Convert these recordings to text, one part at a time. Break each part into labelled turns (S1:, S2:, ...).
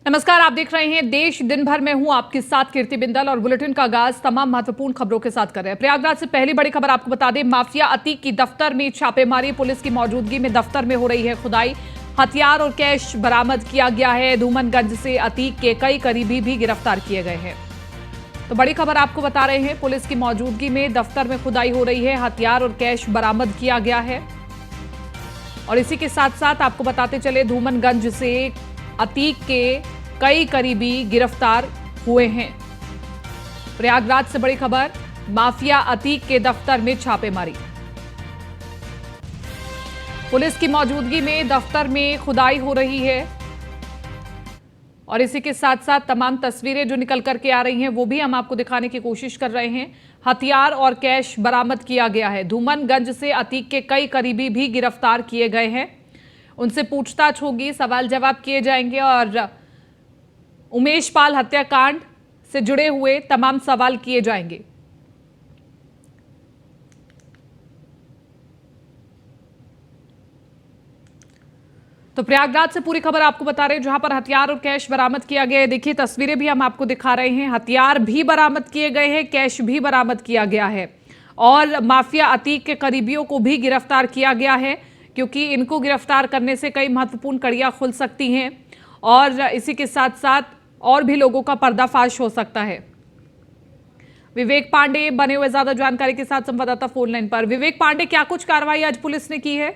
S1: नमस्कार, आप देख रहे हैं देश दिन भर में हूं आपके साथ कीर्ति बिंदल और बुलेटिन का आगाज तमाम महत्वपूर्ण खबरों के साथ कर रहे हैं। प्रयागराज से पहली बड़ी खबर आपको बता दें, माफिया अतीक की दफ्तर में छापेमारी, पुलिस की मौजूदगी में दफ्तर में हो रही है खुदाई। हथियार और कैश बरामद किया गया है। धूमनगंज से अतीक के कई करीबी भी गिरफ्तार किए गए हैं। तो बड़ी खबर आपको बता रहे हैं, पुलिस की मौजूदगी में दफ्तर में खुदाई हो रही है, हथियार और कैश बरामद किया गया है। और इसी के साथ साथ आपको बताते चले, धूमनगंज से अतीक के कई करीबी गिरफ्तार हुए हैं। प्रयागराज से बड़ी खबर, माफिया अतीक के दफ्तर में छापेमारी, पुलिस की मौजूदगी में दफ्तर में खुदाई हो रही है। और इसी के साथ साथ तमाम तस्वीरें जो निकल करके आ रही हैं वो भी हम आपको दिखाने की कोशिश कर रहे हैं। हथियार और कैश बरामद किया गया है। धूमनगंज से अतीक के कई करीबी भी गिरफ्तार किए गए हैं। उनसे पूछताछ होगी, सवाल जवाब किए जाएंगे और उमेश पाल हत्याकांड से जुड़े हुए तमाम सवाल किए जाएंगे। तो प्रयागराज से पूरी खबर आपको बता रहे हैं, जहां पर हथियार और कैश बरामद किया गया है। देखिए तस्वीरें भी हम आपको दिखा रहे हैं। हथियार भी बरामद किए गए हैं, कैश भी बरामद किया गया है और माफिया अतीक के करीबियों को भी गिरफ्तार किया गया है, क्योंकि इनको गिरफ्तार करने से कई महत्वपूर्ण कड़ियां खुल सकती हैं और इसी के साथ साथ और भी लोगों का पर्दाफाश हो सकता है। विवेक पांडे बने हुए ज्यादा जानकारी के साथ संवाददाता फोन लाइन पर। विवेक पांडे, क्या कुछ कार्रवाई आज पुलिस ने की है?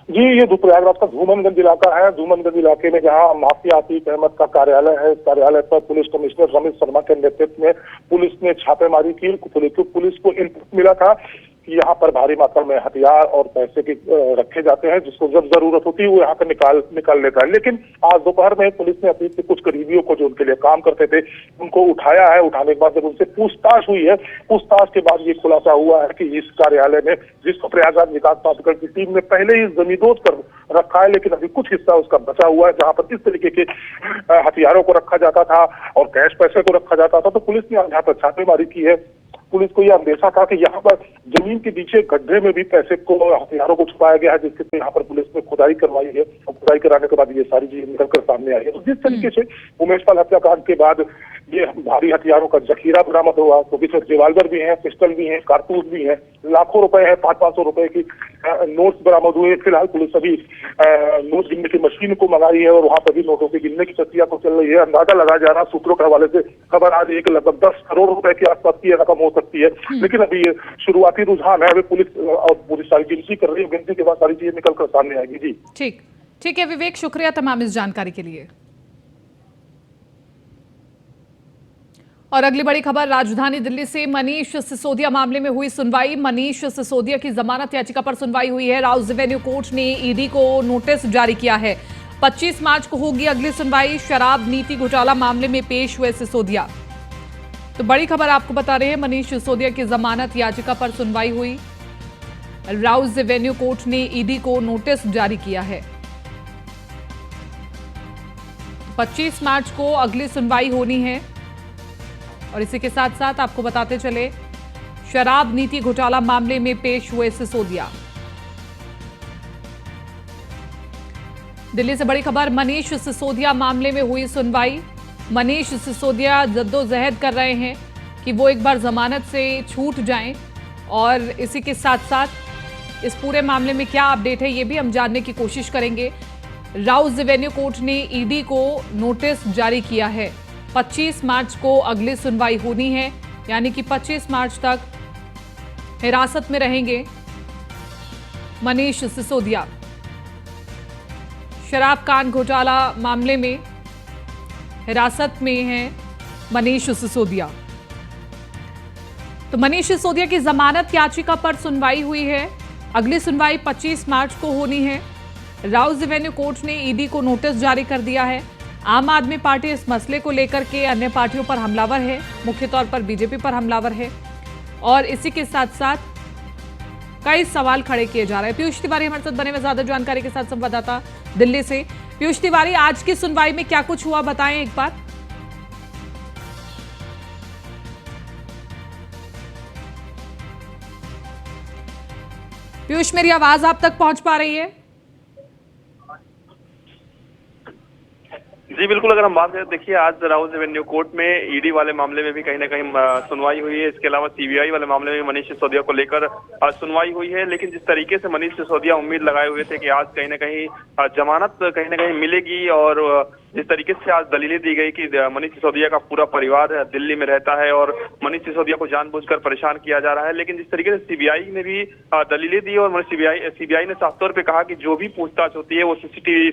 S2: जी, ये प्रयागराज का धूमनगंज इलाका है। धूमनगंज इलाके में जहां माफिया अतीक अहमद का कार्यालय है, इस कार्यालय पर पुलिस कमिश्नर रमेश शर्मा के नेतृत्व में पुलिस ने छापेमारी की। पुलिस को इनपुट मिला था कि यहाँ पर भारी मात्रा में हथियार और पैसे के रखे जाते हैं, जिसको जब जरूरत होती है वो यहाँ पर निकाल लेता है। लेकिन आज दोपहर में पुलिस ने अतीक के कुछ करीबियों को, जो उनके लिए काम करते थे, उनको उठाया है। उठाने के बाद जब उनसे पूछताछ हुई है, पूछताछ के बाद ये खुलासा हुआ है कि इस कार्यालय में, जिसको प्रयागराज विकास प्राधिकरण की टीम ने पहले ही जमींदोज कर रखा है, लेकिन अभी कुछ हिस्सा उसका बचा हुआ है, जहां पर इस तरीके के हथियारों को रखा जाता था और कैश पैसे को रखा जाता था। तो पुलिस ने यहाँ पर छापेमारी की है। पुलिस को यह अंदेशा था कि यहाँ पर जमीन के पीछे गड्ढे में भी पैसे को, हथियारों को छुपाया गया है, जिसके यहाँ पर पुलिस ने खुदाई करवाई है और खुदाई कराने के बाद ये सारी चीजें निकलकर सामने आई है। तो जिस तरीके से उमेश पाल हत्याकांड के बाद ये भारी हथियारों का जखीरा बरामद हुआ, तो इसमें रिवाल्वर भी है, पिस्टल भी है, कारतूस भी है, लाखों रुपए है, 500-500 रुपए की नोट्स बरामद हुए। फिलहाल पुलिस अभी नोट गिनने की मशीन को मंगाई है और वहां पर भी नोटों की गिनने की प्रक्रिया को चल रही है। अंदाजा लगाया जा रहा, सूत्रों के हवाले से खबर आ रही है कि लगभग 10 करोड़ रुपए के आसपास की रकम हो सकती है। लेकिन अभी ये शुरुआती रुझान है। अभी पुलिस सारी गिनती कर रही है। गिनती के बाद सारी चीजें निकल कर सामने आएगी। जी
S1: ठीक है विवेक, शुक्रिया तमाम इस जानकारी के लिए। और अगली बड़ी खबर, राजधानी दिल्ली से मनीष सिसोदिया मामले में हुई सुनवाई। मनीष सिसोदिया की जमानत याचिका पर सुनवाई हुई है। राउस एवेन्यू कोर्ट ने ईडी को नोटिस जारी किया है। 25 मार्च को होगी अगली सुनवाई। शराब नीति घोटाला मामले में पेश हुए सिसोदिया। तो बड़ी खबर आपको बता रहे हैं, मनीष सिसोदिया की जमानत याचिका पर सुनवाई हुई। राउस एवेन्यू कोर्ट ने ईडी को नोटिस जारी किया है। 25 मार्च को अगली सुनवाई होनी है। और इसी के साथ साथ आपको बताते चले, शराब नीति घोटाला मामले में पेश हुए सिसोदिया। दिल्ली से बड़ी खबर, मनीष सिसोदिया मामले में हुई सुनवाई। मनीष सिसोदिया जद्दोजहद कर रहे हैं कि वो एक बार जमानत से छूट जाएं और इसी के साथ साथ इस पूरे मामले में क्या अपडेट है ये भी हम जानने की कोशिश करेंगे। राउस एवेन्यू कोर्ट ने ईडी को नोटिस जारी किया है। 25 मार्च को अगली सुनवाई होनी है, यानी कि 25 मार्च तक हिरासत में रहेंगे मनीष सिसोदिया। शराब कांड घोटाला मामले में हिरासत में हैं मनीष सिसोदिया। तो मनीष सिसोदिया की जमानत याचिका पर सुनवाई हुई है। अगली सुनवाई 25 मार्च को होनी है। राउस एवेन्यू कोर्ट ने ईडी को नोटिस जारी कर दिया है। आम आदमी पार्टी इस मसले को लेकर के अन्य पार्टियों पर हमलावर है, मुख्य तौर पर बीजेपी पर हमलावर है और इसी के साथ साथ कई सवाल खड़े किए जा रहे हैं। पीयूष तिवारी हमारे साथ बने हुए ज्यादा जानकारी के साथ संवाददाता दिल्ली से। पीयूष तिवारी, आज की सुनवाई में क्या कुछ हुआ, बताएं एक बार। पीयूष, मेरी आवाज आप तक पहुंच पा रही है?
S3: जी बिल्कुल, अगर हम बात करें, देखिए आज राउज एवेन्यू कोर्ट में ईडी वाले मामले में भी कहीं ना कहीं सुनवाई हुई है। इसके अलावा सीबीआई वाले मामले में मनीष सिसोदिया को लेकर सुनवाई हुई है। लेकिन जिस तरीके से मनीष सिसोदिया उम्मीद लगाए हुए थे कि आज कहीं ना कहीं जमानत कहीं ना कहीं मिलेगी, और जिस तरीके से आज दलीलें दी गई कि मनीष सिसोदिया का पूरा परिवार दिल्ली में रहता है और मनीष सिसोदिया को जानबूझकर परेशान किया जा रहा है, लेकिन जिस तरीके से सीबीआई ने भी दलीलें दी और सीबीआई ने साफ तौर पे कहा कि जो भी पूछताछ होती है वो सीसीटीवी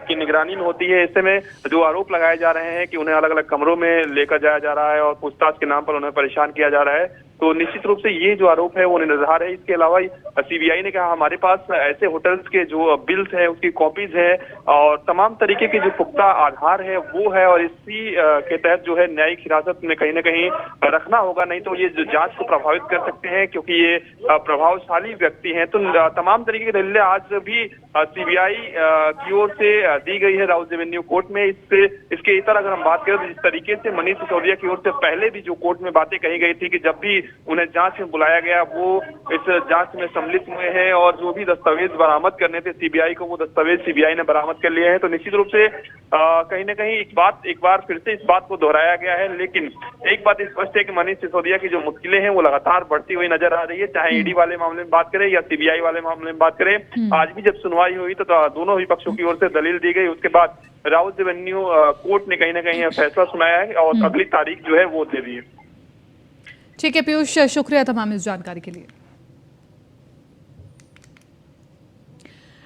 S3: की निगरानी में होती है। ऐसे में जो आरोप लगाए जा रहे हैं कि उन्हें अलग अलग कमरों में लेकर जाया जा रहा है और पूछताछ के नाम पर उन्हें परेशान किया जा रहा है, तो निश्चित रूप से ये जो आरोप है वो निराधार है। इसके अलावा सीबीआई ने कहा हमारे पास ऐसे होटल्स के जो बिल्स हैं उसकी कॉपीज है और तमाम तरीके के जो पुख्ता आधार है वो है, और इसी के तहत जो है न्यायिक हिरासत में कहीं ना कहीं रखना होगा, नहीं तो ये जो जांच को प्रभावित कर सकते हैं क्योंकि ये प्रभावशाली व्यक्ति हैं। तो तमाम तरीके की दलीलें आज भी सीबीआई की ओर से दी गई है राउज एवेन्यू कोर्ट में। इसके इतर अगर हम बात करें तो जिस तरीके से मनीष सिसोदिया की ओर से पहले भी जो कोर्ट में बातें कही गई थी कि जब भी उन्हें जांच में बुलाया गया वो इस जांच में सम्मिलित हुए हैं और जो भी दस्तावेज बरामद करने थे सीबीआई को, वो दस्तावेज सीबीआई ने बरामद कर लिए हैं। तो निश्चित रूप से कहीं ना कहीं एक बार फिर से इस बात को दोहराया गया है। लेकिन एक बात स्पष्ट है कि मनीष सिसोदिया की जो मुश्किलें हैं वो लगातार बढ़ती हुई नजर आ रही है, चाहे ईडी वाले मामले में बात करें या सीबीआई वाले मामले में बात करें। आज भी जब सुनवाई हुई तो दोनों ही पक्षों की ओर से दलील दी गई, उसके बाद राउज एवेन्यू कोर्ट ने कहीं ना कहीं फैसला सुनाया है और अगली तारीख जो है वो दे दी है।
S1: ठीक है पीयूष, शुक्रिया तमाम इस जानकारी के लिए।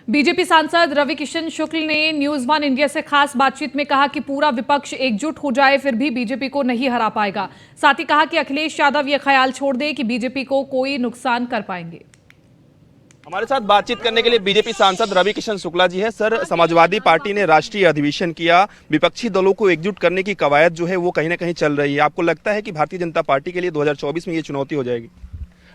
S1: बीजेपी सांसद रवि किशन शुक्ल ने न्यूज वन इंडिया से खास बातचीत में कहा कि पूरा विपक्ष एकजुट हो जाए फिर भी बीजेपी को नहीं हरा पाएगा। साथ ही कहा कि अखिलेश यादव यह ख्याल छोड़ दे कि बीजेपी को कोई नुकसान कर पाएंगे।
S4: हमारे साथ बातचीत करने के लिए बीजेपी सांसद रवि किशन शुक्ला जी हैं। सर, समाजवादी पार्टी ने राष्ट्रीय अधिवेशन किया, विपक्षी दलों को एकजुट करने की कवायद जो है वो कहीं ना कहीं चल रही है। आपको लगता है कि भारतीय जनता पार्टी के लिए 2024 में ये चुनौती हो जाएगी?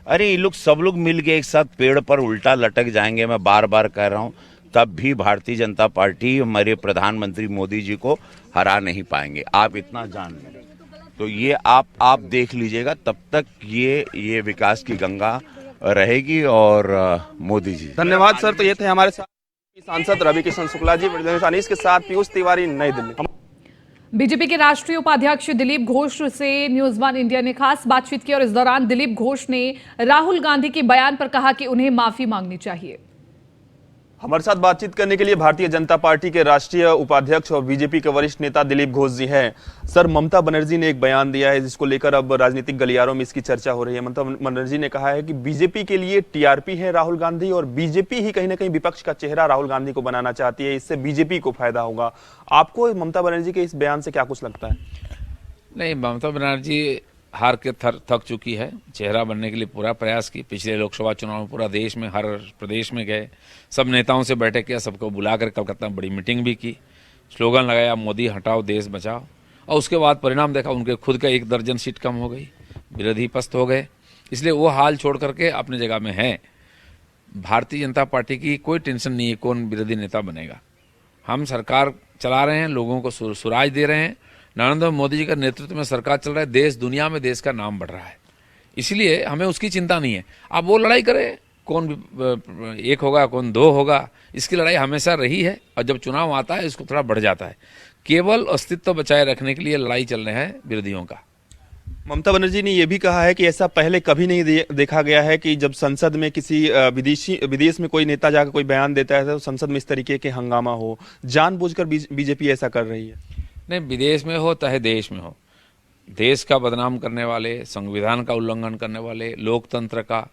S5: अरे ये लोग सब लोग मिल के एक साथ पेड़ पर उल्टा लटक जाएंगे, मैं बार बार कह रहा हूँ, तब भी भारतीय जनता पार्टी हमारे प्रधानमंत्री मोदी जी को हरा नहीं पाएंगे। आप इतना जान लें, तो ये आप देख लीजिएगा, तब तक ये विकास की गंगा रहेगी और मोदी जी।
S4: धन्यवाद सर। तो ये थे हमारे साथ सांसद रवि किशन शुक्ला जी। अनीस के साथ पीयूष तिवारी, नई दिल्ली।
S1: बीजेपी के राष्ट्रीय उपाध्यक्ष दिलीप घोष से न्यूज वन इंडिया ने खास बातचीत की और इस दौरान दिलीप घोष ने राहुल गांधी के बयान पर कहा कि उन्हें माफी मांगनी चाहिए।
S4: हमारे साथ बातचीत करने के लिए भारतीय जनता पार्टी के राष्ट्रीय उपाध्यक्ष और बीजेपी के वरिष्ठ नेता दिलीप घोष जी हैं। सर, ममता बनर्जी ने एक बयान दिया है जिसको लेकर अब राजनीतिक गलियारों में इसकी चर्चा हो रही है। ममता बनर्जी ने कहा है कि बीजेपी के लिए टीआरपी है राहुल गांधी, और बीजेपी ही कहीं ना कहीं विपक्ष का चेहरा राहुल गांधी को बनाना चाहती है, इससे बीजेपी को फायदा होगा। आपको ममता बनर्जी के इस बयान से क्या कुछ लगता है?
S6: नहीं, ममता बनर्जी हार के थक चुकी है। चेहरा बनने के लिए पूरा प्रयास की। पिछले लोकसभा चुनाव में पूरा देश में हर प्रदेश में गए, सब नेताओं से बैठक किया, सबको बुलाकर कलकत्ता में बड़ी मीटिंग भी की, स्लोगन लगाया मोदी हटाओ देश बचाओ, और उसके बाद परिणाम देखा, उनके खुद का 1 दर्जन सीट कम हो गई, विरोधी पस्त हो गए। इसलिए वो हाल छोड़ करके अपनी जगह में है। भारतीय जनता पार्टी की कोई टेंशन नहीं है कौन विरोधी नेता बनेगा। हम सरकार चला रहे हैं, लोगों को सुराज दे रहे हैं। नरेंद्र मोदी जी का नेतृत्व में सरकार चल रहा है, देश दुनिया में देश का नाम बढ़ रहा है, इसलिए हमें उसकी चिंता नहीं है। अब वो लड़ाई करे, कौन 1 होगा कौन 2 होगा, इसकी लड़ाई हमेशा रही है, और जब चुनाव आता है इसको थोड़ा बढ़ जाता है। केवल अस्तित्व बचाए रखने के लिए लड़ाई चल रही है विरोधियों का।
S4: ममता बनर्जी ने यह भी कहा है कि ऐसा पहले कभी नहीं देखा गया है कि जब संसद में किसी विदेश में कोई नेता जाकर कोई बयान देता है तो संसद में इस तरीके के हंगामा हो। जानबूझकर बीजेपी ऐसा कर रही है।
S6: नहीं, विदेश में हो चाहे देश में हो, देश का बदनाम करने वाले, संविधान का उल्लंघन करने वाले, लोकतंत्र का,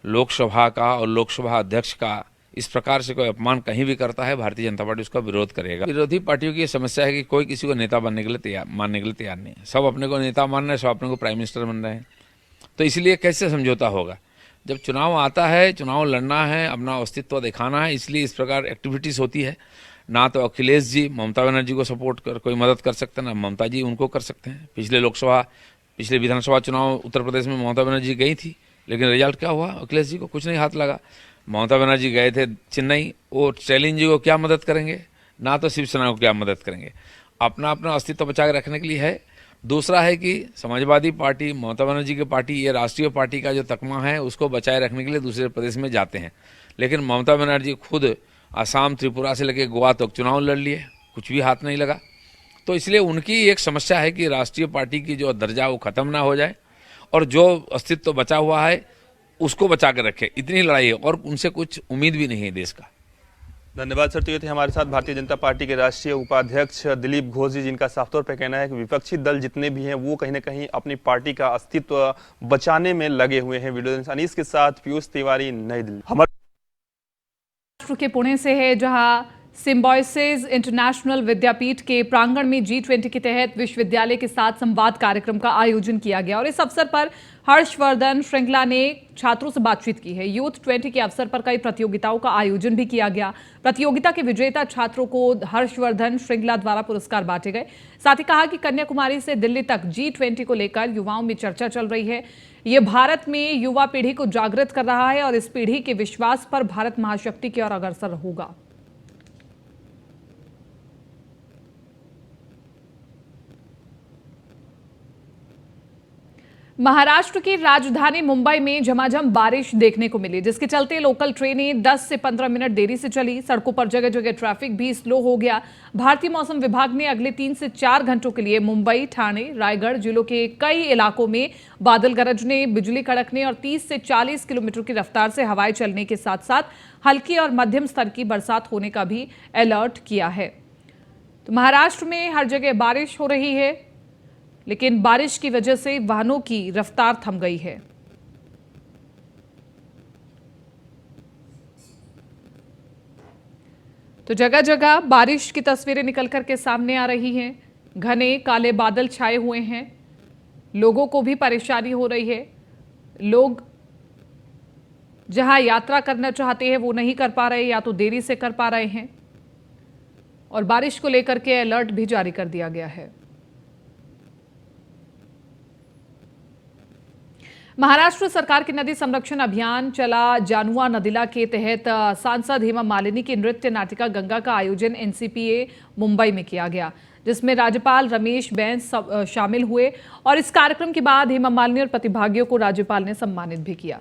S6: लोकसभा का और लोकसभा अध्यक्ष का इस प्रकार से कोई अपमान कहीं भी करता है, भारतीय जनता पार्टी उसका विरोध करेगा। विरोधी पार्टियों की समस्या है कि कोई किसी को नेता बनने के लिए मानने के लिए तैयार नहीं है। सब अपने को नेता मान रहे हैं, सब अपने को प्राइम मिनिस्टर बन रहे हैं, तो इसलिए कैसे समझौता होगा? जब चुनाव आता है, चुनाव लड़ना है, अपना अस्तित्व दिखाना है, इसलिए इस प्रकार एक्टिविटीज़ होती है। ना तो अखिलेश जी ममता बनर्जी को सपोर्ट कर कोई मदद कर सकते हैं, ना ममता जी उनको कर सकते हैं। पिछले विधानसभा चुनाव उत्तर प्रदेश में ममता बनर्जी गई थी, लेकिन रिजल्ट क्या हुआ? अखिलेश जी को कुछ नहीं हाथ लगा। ममता बनर्जी गए थे चेन्नई, वो स्टैलिन जी को क्या मदद करेंगे, ना तो शिवसेना को क्या मदद करेंगे। अपना अपना अस्तित्व बचा के रखने के लिए है। दूसरा है कि समाजवादी पार्टी, ममता बनर्जी की पार्टी, ये राष्ट्रीय पार्टी का जो तकमा है उसको बचाए रखने के लिए दूसरे प्रदेश में जाते हैं। लेकिन ममता बनर्जी खुद आसाम, त्रिपुरा से लेकर गोवा तक चुनाव लड़ लिए, कुछ भी हाथ नहीं लगा। तो इसलिए उनकी एक समस्या है कि राष्ट्रीय पार्टी की जो दर्जा वो खत्म ना हो जाए और जो अस्तित्व बचा हुआ है उसको बचा कर रखे, इतनी लड़ाई है और उनसे कुछ उम्मीद भी नहीं है देश का।
S4: धन्यवाद सर। तो ये थे हमारे साथ भारतीय जनता पार्टी के राष्ट्रीय उपाध्यक्ष दिलीप घोष जी, जिनका साफ तौर पर कहना है कि विपक्षी दल जितने भी हैं वो कहीं ना कहीं अपनी पार्टी का अस्तित्व बचाने में लगे हुए हैं। वीडियो अनीस के साथ पीयूष तिवारी, नई दिल्ली।
S1: महाराष्ट्र के पुणे से है, जहां सिम्बायोसिस इंटरनेशनल विद्यापीठ के प्रांगण में G20 के तहत विश्वविद्यालय के साथ संवाद कार्यक्रम का आयोजन किया गया और इस अवसर पर हर्षवर्धन श्रृंगला ने छात्रों से बातचीत की है। यूथ 20 के अवसर पर कई प्रतियोगिताओं का आयोजन भी किया गया। प्रतियोगिता के विजेता छात्रों को हर्षवर्धन श्रृंगला द्वारा पुरस्कार बांटे गए। साथ ही कहा कि कन्याकुमारी से दिल्ली तक G20 को लेकर युवाओं में चर्चा चल रही है। ये भारत में युवा पीढ़ी को जागृत कर रहा है और इस पीढ़ी के विश्वास पर भारत महाशक्ति की ओर अग्रसर होगा। महाराष्ट्र की राजधानी मुंबई में झमाझम बारिश देखने को मिली, जिसके चलते लोकल ट्रेनें 10 से 15 मिनट देरी से चली। सड़कों पर जगह जगह ट्रैफिक भी स्लो हो गया। भारतीय मौसम विभाग ने अगले 3 से 4 घंटों के लिए मुंबई, ठाणे, रायगढ़ जिलों के कई इलाकों में बादल गरजने, बिजली कड़कने और 30 से 40 किलोमीटर की रफ्तार से हवाएं चलने के साथ साथ हल्की और मध्यम स्तर की बरसात होने का भी अलर्ट किया है। तो महाराष्ट्र में हर जगह बारिश हो रही है, लेकिन बारिश की वजह से वाहनों की रफ्तार थम गई है। तो जगह जगह बारिश की तस्वीरें निकल कर के सामने आ रही हैं। घने काले बादल छाए हुए हैं, लोगों को भी परेशानी हो रही है। लोग जहां यात्रा करना चाहते हैं वो नहीं कर पा रहे या तो देरी से कर पा रहे हैं और बारिश को लेकर के अलर्ट भी जारी कर दिया गया है। महाराष्ट्र सरकार की नदी संरक्षण अभियान चला जानुआ नदीला के तहत सांसद हेमा मालिनी की नृत्य नाटिका गंगा का आयोजन NCPA मुंबई में किया गया, जिसमें राज्यपाल रमेश बैस शामिल हुए और इस कार्यक्रम के बाद हेमा मालिनी और प्रतिभागियों को राज्यपाल ने सम्मानित भी किया।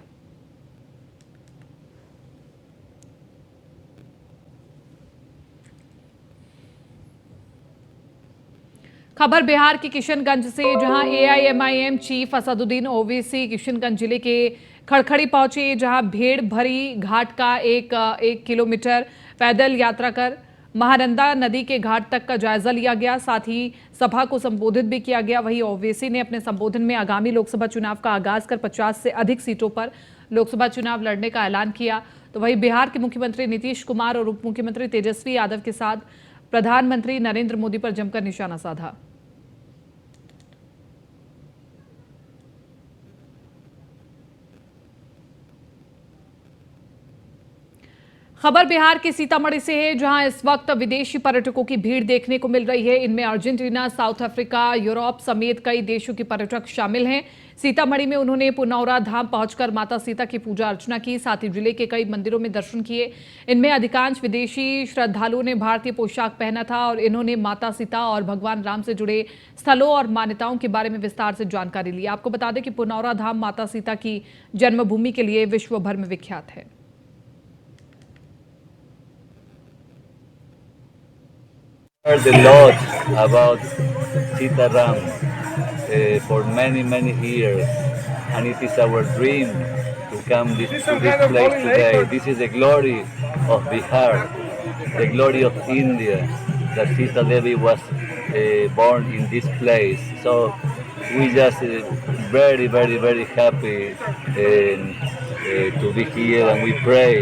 S1: खबर बिहार के किशनगंज से, जहां AIMIM चीफ असदुद्दीन ओवैसी किशनगंज जिले के खड़खड़ी पहुंचे, जहां भीड़ भरी घाट का एक किलोमीटर पैदल यात्रा कर महानंदा नदी के घाट तक का जायजा लिया गया। साथ ही सभा को संबोधित भी किया गया। वहीं ओवैसी ने अपने संबोधन में आगामी लोकसभा चुनाव का आगाज कर 50 से अधिक सीटों पर लोकसभा चुनाव लड़ने का ऐलान किया। तो वहीं बिहार के मुख्यमंत्री नीतीश कुमार और उप मुख्यमंत्री तेजस्वी यादव के साथ प्रधानमंत्री नरेंद्र मोदी पर जमकर निशाना साधा। खबर बिहार के सीतामढ़ी से है, जहां इस वक्त विदेशी पर्यटकों की भीड़ देखने को मिल रही है। इनमें अर्जेंटीना, साउथ अफ्रीका, यूरोप समेत कई देशों के पर्यटक शामिल हैं। सीतामढ़ी में उन्होंने पुनौरा धाम पहुंचकर माता सीता की पूजा अर्चना की, साथ ही जिले के कई मंदिरों में दर्शन किए। इनमें अधिकांश विदेशी श्रद्धालुओं ने भारतीय पोशाक पहना था और इन्होंने माता सीता और भगवान राम से जुड़े स्थलों और मान्यताओं के बारे में विस्तार से जानकारी ली। आपको बता दें कि पुनौरा धाम माता सीता की जन्मभूमि के लिए विश्व भर में विख्यात है।
S7: Heard a lot about Sita Ram for many years, and it is our dream to come to this place today. This is the glory of Bihar, the glory of India, that Sita Devi was born in this place. So we just very happy to be here, and we pray.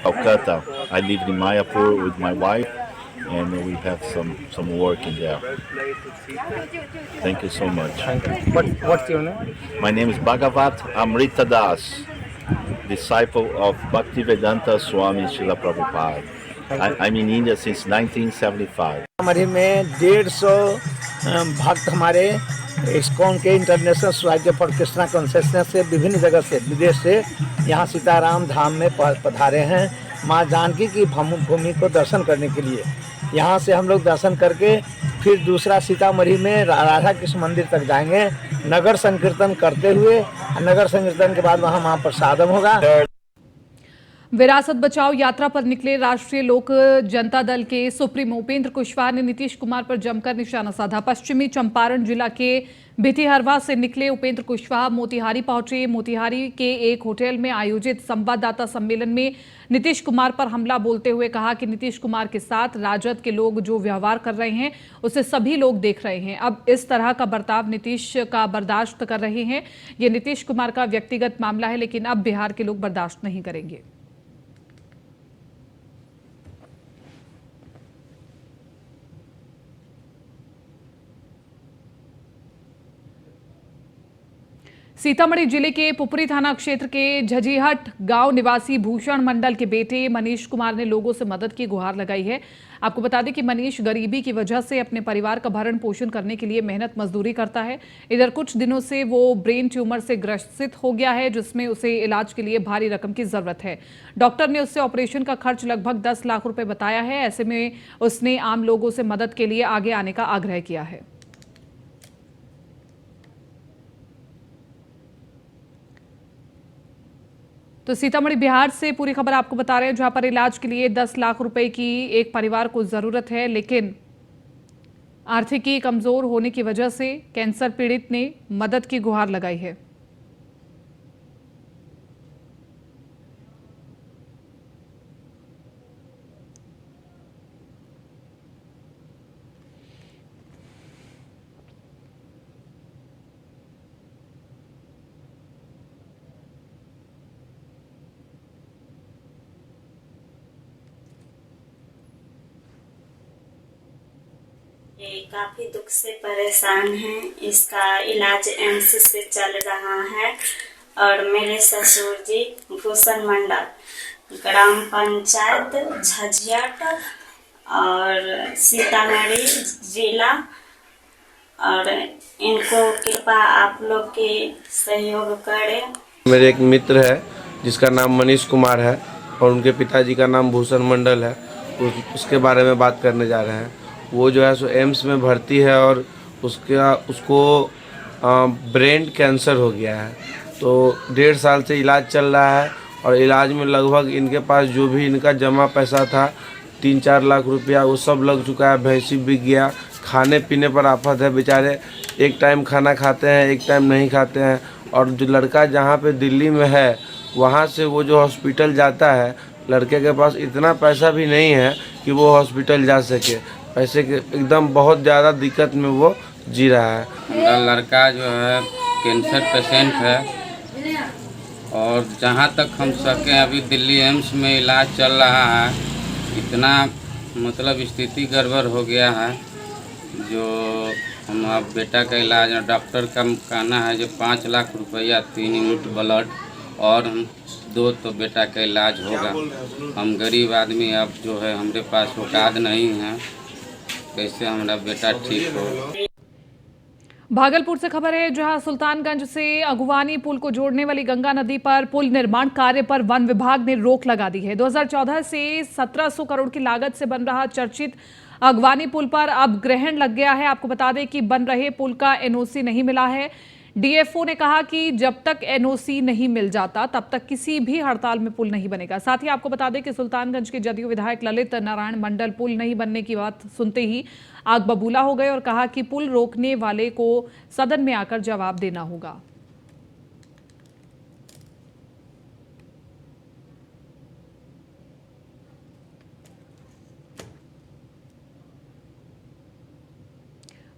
S8: Calcutta. I lived in Mayapur with my wife, and we have some work in there. Thank you so much.
S9: What's your name?
S8: My name is Bhagavat Amrita Das, disciple of Bhaktivedanta Swami Srila Prabhupada. I'm in India since 1975.
S9: हमारे में 150 भक्त हमारे ISKCON के international स्वराज्य for Krishna consciousness से विभिन्न जगह से, विदेश से यहाँ सीताराम धाम में पधारे हैं माँ जानकी की भूमि को दर्शन करने के लिए। यहाँ से हम लोग दर्शन करके फिर दूसरा सीतामढ़ी में राधा कृष्ण मंदिर तक जाएंगे, नगर संकीर्तन करते हुए। नगर संकीर्तन के बाद वहाँ महाप्रसादम होगा।
S1: विरासत बचाओ यात्रा पर निकले राष्ट्रीय लोक जनता दल के सुप्रीमो उपेंद्र कुशवाहा ने नीतीश कुमार पर जमकर निशाना साधा। पश्चिमी चंपारण जिला के भितिहरवा से निकले उपेंद्र कुशवाहा मोतिहारी पहुंचे। मोतिहारी के एक होटल में आयोजित संवाददाता सम्मेलन में नीतीश कुमार पर हमला बोलते हुए कहा कि नीतीश कुमार के साथ राजद के लोग जो व्यवहार कर रहे हैं उसे सभी लोग देख रहे हैं। अब इस तरह का बर्ताव नीतीश का बर्दाश्त कर रहे हैं। ये नीतीश कुमार का व्यक्तिगत मामला है, लेकिन अब बिहार के लोग बर्दाश्त नहीं करेंगे। सीतामढ़ी जिले के पुपरी थाना क्षेत्र के झजीहट गांव निवासी भूषण मंडल के बेटे मनीष कुमार ने लोगों से मदद की गुहार लगाई है। आपको बता दें कि मनीष गरीबी की वजह से अपने परिवार का भरण पोषण करने के लिए मेहनत मजदूरी करता है। इधर कुछ दिनों से वो ब्रेन ट्यूमर से ग्रसित हो गया है, जिसमें उसे इलाज के लिए भारी रकम की जरूरत है। डॉक्टर ने उससे ऑपरेशन का खर्च लगभग 10 लाख रुपए बताया है। ऐसे में उसने आम लोगों से मदद के लिए आगे आने का आग्रह किया है। तो सीतामढ़ी बिहार से पूरी खबर आपको बता रहे हैं, जहां पर इलाज के लिए 10 लाख रुपए की एक परिवार को जरूरत है, लेकिन आर्थिकी कमजोर होने की वजह से कैंसर पीड़ित ने मदद की गुहार लगाई है।
S10: ये काफी दुख से परेशान हैं। इसका इलाज एम्स से चल रहा है और मेरे ससुर जी भूषण मंडल, ग्राम पंचायत झजियाट और सीतामढ़ी जिला, और इनको कृपा आप लोग के सहयोग करें।
S11: मेरे एक मित्र है जिसका नाम मनीष कुमार है और उनके पिताजी का नाम भूषण मंडल है। उसके बारे में बात करने जा रहे हैं। वो जो है सो एम्स में भर्ती है और उसको ब्रेन कैंसर हो गया है। तो 1.5 साल से इलाज चल रहा है और इलाज में लगभग इनके पास जो भी इनका जमा पैसा था 3-4 लाख रुपया वो सब लग चुका है। भैंसी बिक गया। खाने पीने पर आफत है बेचारे। एक टाइम खाना खाते हैं, एक टाइम नहीं खाते हैं। और जो लड़का जहाँ पे दिल्ली में है वहाँ से वो जो हॉस्पिटल जाता है, लड़के के पास इतना पैसा भी नहीं है कि वो हॉस्पिटल जा सके। पैसे के एकदम बहुत ज़्यादा दिक्कत में वो जी रहा है।
S12: मेरा लड़का जो है कैंसर पेशेंट है और जहाँ तक हम सकें अभी दिल्ली एम्स में इलाज चल रहा है। इतना मतलब स्थिति गड़बड़ हो गया है जो हम अब बेटा का इलाज, डॉक्टर का कहना है जो 5 लाख रुपया 3 यूनिट ब्लड और 2 तो बेटा का इलाज होगा। हम गरीब आदमी, अब जो है हमारे पास औकात नहीं है, कैसे हमारा बेटा ठीक हो।
S1: भागलपुर से खबर है, जहां सुल्तानगंज से अगुवानी पुल को जोड़ने वाली गंगा नदी पर पुल निर्माण कार्य पर वन विभाग ने रोक लगा दी है। 2014 से 1700 करोड़ की लागत से बन रहा चर्चित अगवानी पुल पर अब ग्रहण लग गया है। आपको बता दें कि बन रहे पुल का एनओसी नहीं मिला है। डीएफओ ने कहा कि जब तक एनओसी नहीं मिल जाता तब तक किसी भी हड़ताल में पुल नहीं बनेगा। साथ ही आपको बता दें कि सुल्तानगंज के जदयू विधायक ललित नारायण मंडल पुल नहीं बनने की बात सुनते ही आग बबूला हो गए और कहा कि पुल रोकने वाले को सदन में आकर जवाब देना होगा।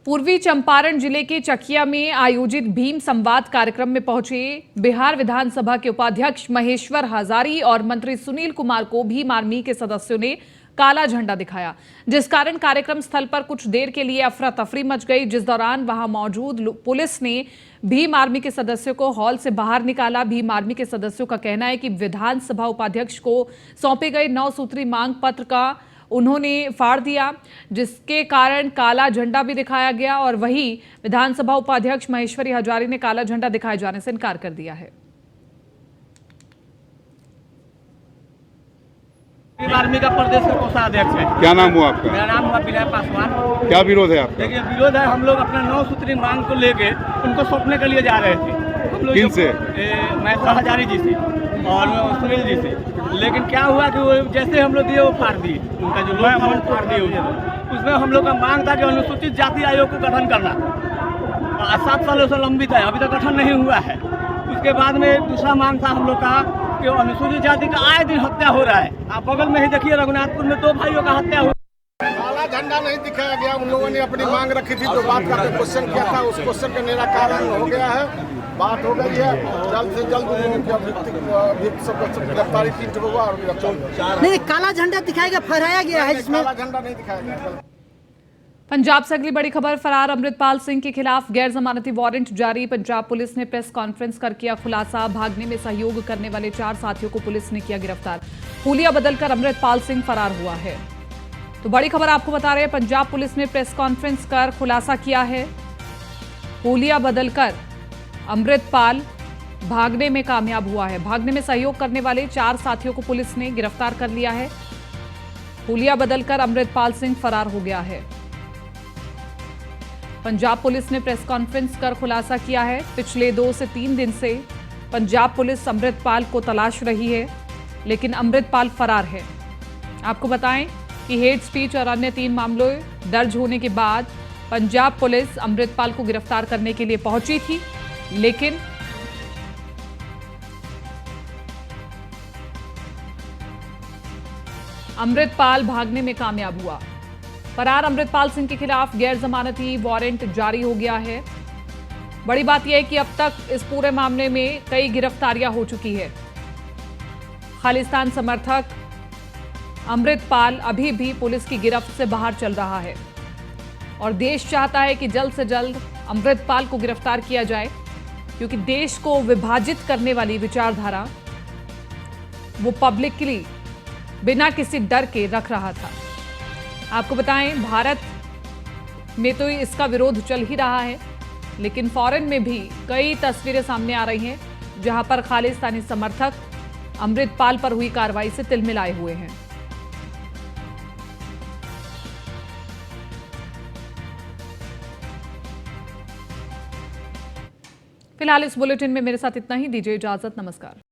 S1: पूर्वी चंपारण जिले के चकिया में आयोजित भीम संवाद कार्यक्रम में पहुंचे बिहार विधानसभा के उपाध्यक्ष महेश्वर हजारी और मंत्री सुनील कुमार को भीम आर्मी के सदस्यों ने काला झंडा दिखाया, जिस कारण कार्यक्रम स्थल पर कुछ देर के लिए अफरा तफरी मच गई। जिस दौरान वहां मौजूद पुलिस ने भीम आर्मी के सदस्यों को हॉल से बाहर निकाला। भीम आर्मी के सदस्यों का कहना है कि विधानसभा उपाध्यक्ष को सौंपे गए 9 सूत्री मांग पत्र का उन्होंने फाड़ दिया, जिसके कारण काला झंडा भी दिखाया गया और वहीं विधानसभा उपाध्यक्ष महेश्वरी हजारी ने काला झंडा दिखाए जाने से इनकार कर दिया है।
S13: भीम आर्मी का प्रदेश का कोषाध्यक्ष है।
S14: क्या नाम हुआ आपका?
S13: मेरा नाम हुआ विनय पासवान।
S14: क्या विरोध है आपका?
S13: देखिए विरोध है, हम लोग अपना 9 सूत्री मांग को लेके उनको सौंपने के लिए जा रहे थे।
S14: किन से?
S13: महेश्वर हजारी जी से। और सुनील जी से, लेकिन क्या हुआ कि वो जैसे हम लोग दिए वो फाड़ दिए, उनका जो लोग था वो फाड़ दिए उसमें हम लोग का मांग था कि अनुसूचित जाति आयोग को गठन करना, 7 सालों से लंबित है, अभी तक गठन नहीं हुआ है। उसके बाद में दूसरा मांग था हम लोग का कि अनुसूचित जाति का आए दिन हत्या हो रहा है। आप बगल में ही देखिए रघुनाथपुर में 2 भाइयों का हत्या हुआ।
S9: काला झंडा नहीं दिखाया गया, उन लोगों ने अपनी मांग रखी थी, जो बात करके क्वेश्चन किया था उस क्वेश्चन का निराकरण हो गया है, बात हो गई है। जल्द से जल्द गिरफ्तारी की होगा और
S14: नहीं, काला झंडा दिखाएगा, फहराया गया है जिसमें
S9: काला झंडा नहीं दिखाया गया।
S1: पंजाब से अगली बड़ी खबर, फरार अमृतपाल सिंह के खिलाफ गैर जमानती वारंट जारी। पंजाब पुलिस ने प्रेस कॉन्फ्रेंस कर किया खुलासा। भागने में सहयोग करने वाले 4 साथियों को पुलिस ने किया गिरफ्तार। हुलिया बदलकर अमृतपाल सिंह फरार हुआ है। तो बड़ी खबर आपको बता रहे हैं, पंजाब पुलिस ने प्रेस कॉन्फ्रेंस कर खुलासा किया है। हुलिया बदलकर अमृतपाल भागने में कामयाब हुआ है। भागने में सहयोग करने वाले 4 साथियों को पुलिस ने गिरफ्तार कर लिया है। हुलिया बदलकर अमृतपाल सिंह फरार हो गया है। पंजाब पुलिस ने प्रेस कॉन्फ्रेंस कर खुलासा किया है। पिछले 2 से 3 दिन से पंजाब पुलिस अमृतपाल को तलाश रही है, लेकिन अमृतपाल फरार है। आपको बताएं कि हेट स्पीच और अन्य 3 मामलों दर्ज होने के बाद पंजाब पुलिस अमृतपाल को गिरफ्तार करने के लिए पहुंची थी, लेकिन अमृतपाल भागने में कामयाब हुआ। फरार अमृतपाल सिंह के खिलाफ गैर जमानती वारंट जारी हो गया है। बड़ी बात यह है कि अब तक इस पूरे मामले में कई गिरफ्तारियां हो चुकी है। खालिस्तान समर्थक अमृतपाल अभी भी पुलिस की गिरफ्त से बाहर चल रहा है और देश चाहता है कि जल्द से जल्द अमृतपाल को गिरफ्तार किया जाए, क्योंकि देश को विभाजित करने वाली विचारधारा वो पब्लिकली बिना किसी डर के रख रहा था। आपको बताएं, भारत में तो इसका विरोध चल ही रहा है, लेकिन फॉरेन में भी कई तस्वीरें सामने आ रही हैं जहां पर खालिस्तानी समर्थक अमृतपाल पर हुई कार्रवाई से तिलमिलाए हुए हैं। फिलहाल इस बुलेटिन में मेरे साथ इतना ही। दीजिए इजाजत, नमस्कार।